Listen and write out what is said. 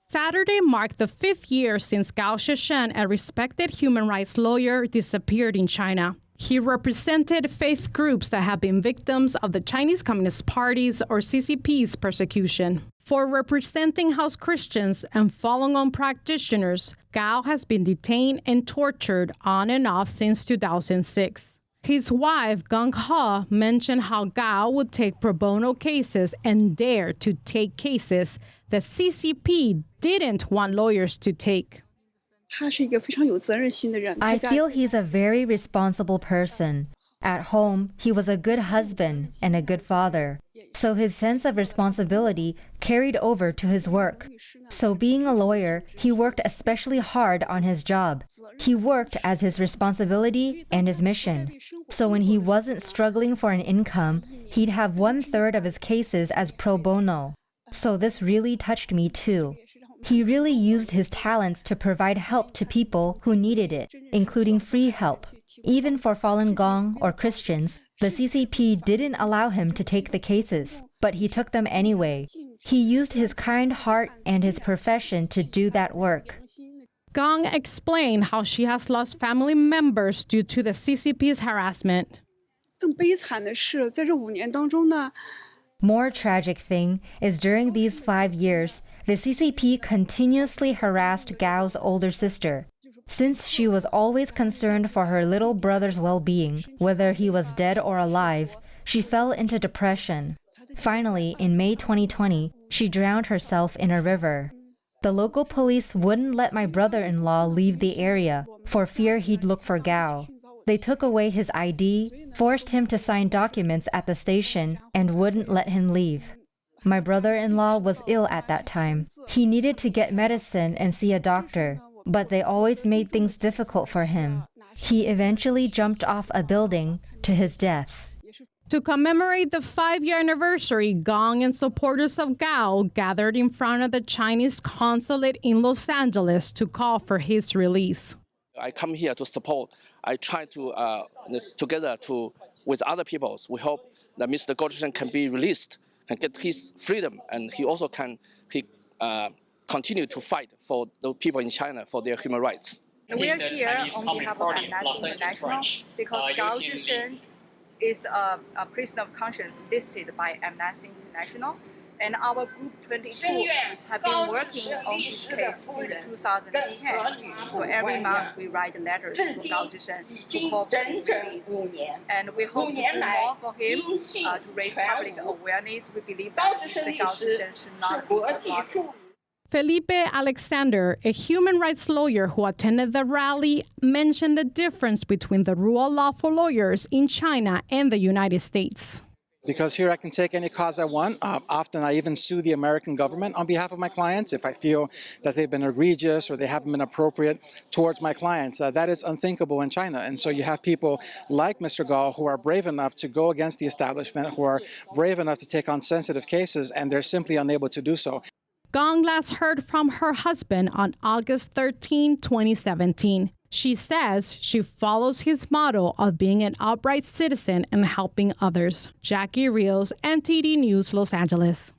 Saturday marked the 5th year since Gao Zhishen, a respected human rights lawyer, disappeared in China. He represented faith groups that have been victims of the Chinese Communist Party's or CCP's persecution. For representing house Christians and Falun Gong practitioners, Gao has been detained and tortured on and off since 2006. His wife, Gong He, mentioned how Gao would take pro bono cases and dare to take cases that CCP didn't want lawyers to take. I feel he's a very responsible person. At home, he was a good husband and a good father. So his sense of responsibility carried over to his work. So being a lawyer, he worked especially hard on his job. He worked as his responsibility and his mission. So when he wasn't struggling for an income, he'd have 1/3 of his cases as pro bono. So this really touched me too. He really used his talents to provide help to people who needed it, including free help. Even for Falun Gong or Christians, the CCP didn't allow him to take the cases, but he took them anyway. He used his kind heart and his profession to do that work. Gong explained how she has lost family members due to the CCP's harassment. More tragic thing is during these 5 years, the CCP continuously harassed Gao's older sister. Since she was always concerned for her little brother's well-being, whether he was dead or alive, she fell into depression. Finally, in May 2020, she drowned herself in a river. The local police wouldn't let my brother-in-law leave the area for fear he'd look for Gao. They took away his ID, forced him to sign documents at the station, and wouldn't let him leave. My brother-in-law was ill at that time. He needed to get medicine and see a doctor, but they always made things difficult for him. He eventually jumped off a building to his death. To commemorate the 5-year anniversary, Gong and supporters of Gao gathered in front of the Chinese consulate in Los Angeles to call for his release. I come here to support. I try to, together with other people, we hope that Mr. Gao Zhishen can be released, can get his freedom, and he also can continue to fight for the people in China for their human rights. We are here on behalf of Amnesty International because Gao Zhishen is a prisoner of conscience listed by Amnesty International. And our Group 22 have been working on this case since 2010. So every month we write letters to Gao Zhishen to call for his release. And we hope to do more for him to raise public awareness. We believe that Mr. Gao Zhishen should not be forgotten. Felipe Alexander, a human rights lawyer who attended the rally, mentioned the difference between the rule of law for lawyers in China and the United States. Because here I can take any cause I want. Often I even sue the American government on behalf of my clients if I feel that they've been egregious or they haven't been appropriate towards my clients. That is unthinkable in China. And so you have people like Mr. Gao who are brave enough to go against the establishment, who are brave enough to take on sensitive cases, and they're simply unable to do so. Gong last heard from her husband on August 13, 2017. She says she follows his motto of being an upright citizen and helping others. Jackie Rios, NTD News, Los Angeles.